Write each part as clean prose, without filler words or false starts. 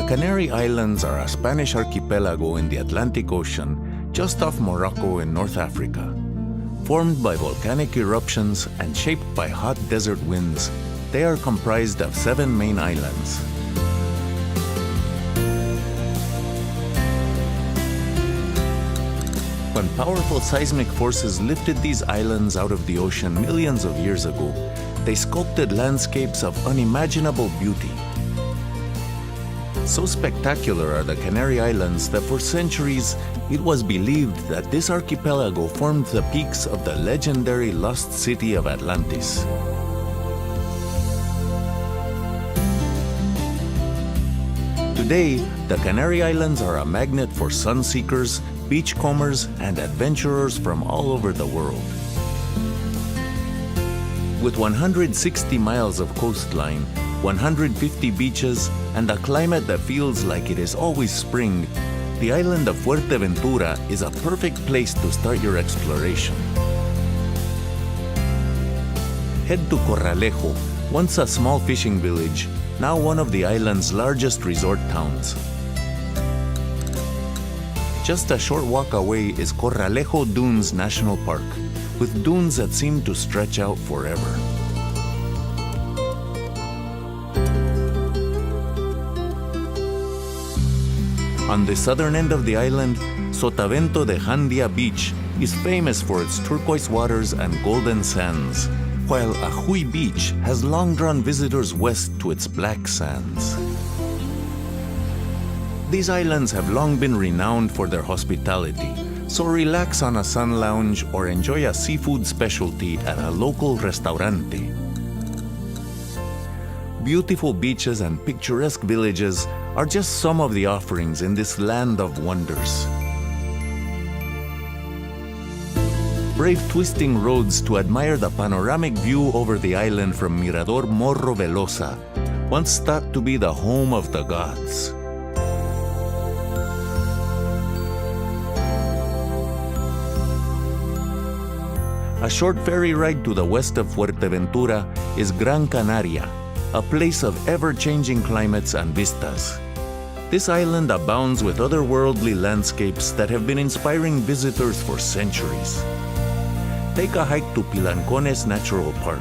The Canary Islands are a Spanish archipelago in the Atlantic Ocean, just off Morocco in North Africa. Formed by volcanic eruptions and shaped by hot desert winds, they are comprised of 7 main islands. When powerful seismic forces lifted these islands out of the ocean millions of years ago, they sculpted landscapes of unimaginable beauty. So spectacular are the Canary Islands that for centuries it was believed that this archipelago formed the peaks of the legendary lost city of Atlantis. Today, the Canary Islands are a magnet for sun-seekers, beachcombers, and adventurers from all over the world. With 160 miles of coastline, 150 beaches, and a climate that feels like it is always spring, the island of Fuerteventura is a perfect place to start your exploration. Head to Corralejo, once a small fishing village, now one of the island's largest resort towns. Just a short walk away is Corralejo Dunes National Park, with dunes that seem to stretch out forever. On the southern end of the island, Sotavento de Jandia Beach is famous for its turquoise waters and golden sands, while Ajuy Beach has long drawn visitors west to its black sands. These islands have long been renowned for their hospitality, so relax on a sun lounge or enjoy a seafood specialty at a local restaurante. Beautiful beaches and picturesque villages are just some of the offerings in this land of wonders. Brave twisting roads to admire the panoramic view over the island from Mirador Morro Velosa, once thought to be the home of the gods. A short ferry ride to the west of Fuerteventura is Gran Canaria, a place of ever-changing climates and vistas. This island abounds with otherworldly landscapes that have been inspiring visitors for centuries. Take a hike to Pilancones Natural Park.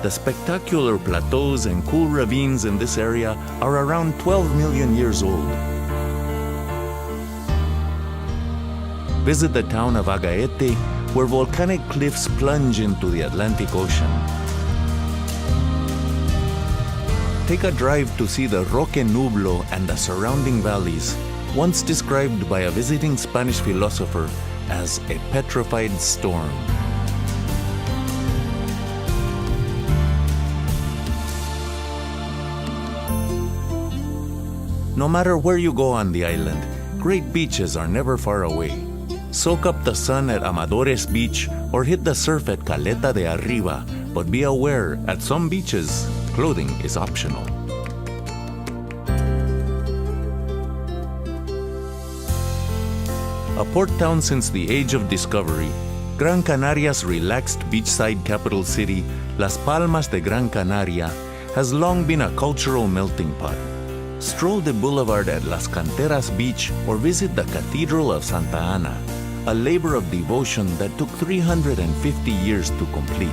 The spectacular plateaus and cool ravines in this area are around 12 million years old. Visit the town of Agaete, where volcanic cliffs plunge into the Atlantic Ocean. Take a drive to see the Roque Nublo and the surrounding valleys, once described by a visiting Spanish philosopher as a petrified storm. No matter where you go on the island, great beaches are never far away. Soak up the sun at Amadores Beach or hit the surf at Caleta de Arriba, but be aware, at some beaches, clothing is optional. A port town since the age of discovery, Gran Canaria's relaxed beachside capital city, Las Palmas de Gran Canaria, has long been a cultural melting pot. Stroll the boulevard at Las Canteras Beach or visit the Cathedral of Santa Ana, a labor of devotion that took 350 years to complete.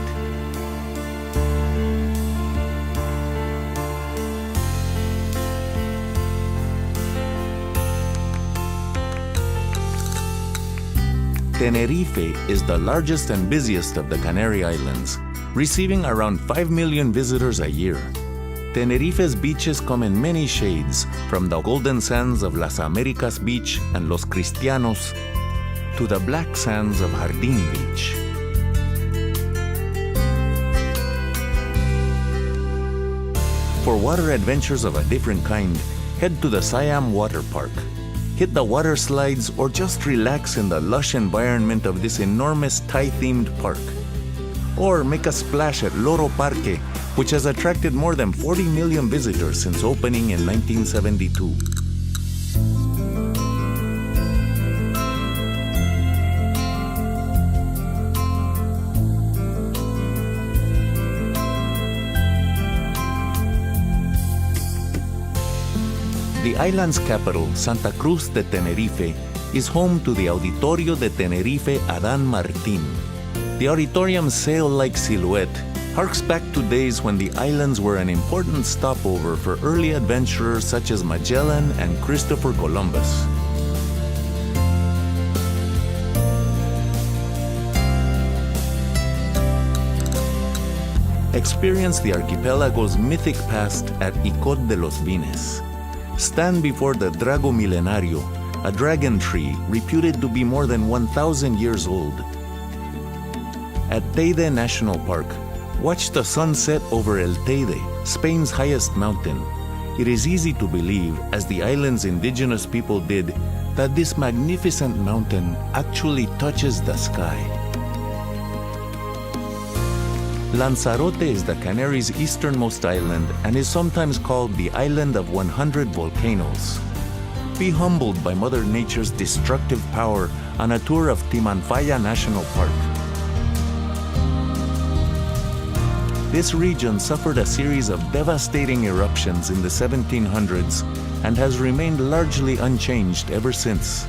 Tenerife is the largest and busiest of the Canary Islands, receiving around 5 million visitors a year. Tenerife's beaches come in many shades, from the golden sands of Las Americas Beach and Los Cristianos to the black sands of Jardín Beach. For water adventures of a different kind, head to the Siam Water Park. Hit the water slides or just relax in the lush environment of this enormous Thai-themed park. Or make a splash at Loro Parque, which has attracted more than 40 million visitors since opening in 1972. The island's capital, Santa Cruz de Tenerife, is home to the Auditorio de Tenerife Adán Martín. The auditorium's sail-like silhouette harks back to days when the islands were an important stopover for early adventurers such as Magellan and Christopher Columbus. Experience the archipelago's mythic past at Icod de los Vines. Stand before the Drago Milenario, a dragon tree reputed to be more than 1,000 years old. At Teide National Park, watch the sunset over El Teide, Spain's highest mountain. It is easy to believe, as the island's indigenous people did, that this magnificent mountain actually touches the sky. Lanzarote is the Canary's easternmost island and is sometimes called the Island of 100 Volcanoes. Be humbled by Mother Nature's destructive power on a tour of Timanfaya National Park. This region suffered a series of devastating eruptions in the 1700s and has remained largely unchanged ever since.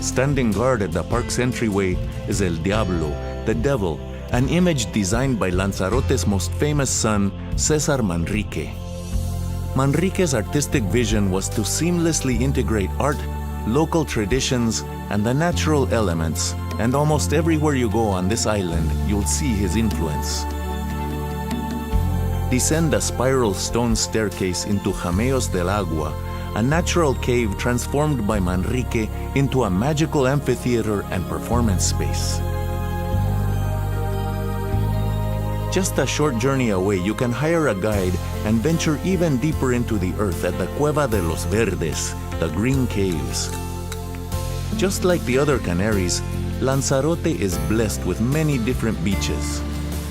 Standing guard at the park's entryway is El Diablo, the Devil, an image designed by Lanzarote's most famous son, Cesar Manrique. Manrique's artistic vision was to seamlessly integrate art, local traditions, and the natural elements, and almost everywhere you go on this island, you'll see his influence. Descend a spiral stone staircase into Jameos del Agua, a natural cave transformed by Manrique into a magical amphitheater and performance space. Just a short journey away, you can hire a guide and venture even deeper into the earth at the Cueva de los Verdes, the Green Caves. Just like the other Canaries, Lanzarote is blessed with many different beaches.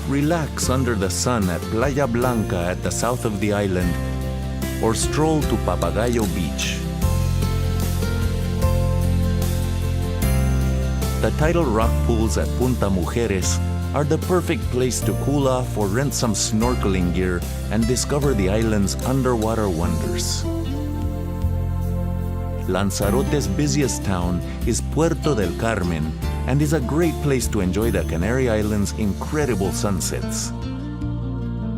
Relax under the sun at Playa Blanca at the south of the island, or stroll to Papagayo Beach. The tidal rock pools at Punta Mujeres are the perfect place to cool off or rent some snorkeling gear and discover the island's underwater wonders. Lanzarote's busiest town is Puerto del Carmen and is a great place to enjoy the Canary Islands' incredible sunsets.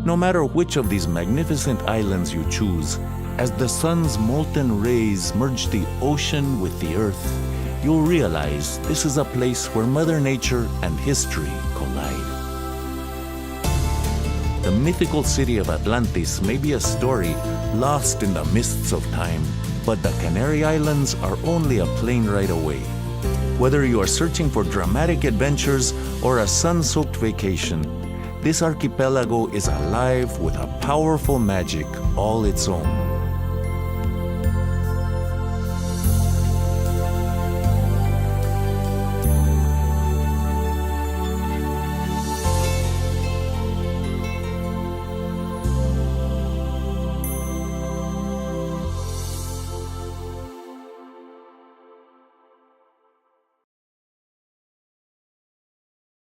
No matter which of these magnificent islands you choose, as the sun's molten rays merge the ocean with the earth, you'll realize this is a place where Mother Nature and history collide. The mythical city of Atlantis may be a story lost in the mists of time, but the Canary Islands are only a plane ride away. Whether you are searching for dramatic adventures or a sun-soaked vacation, this archipelago is alive with a powerful magic all its own.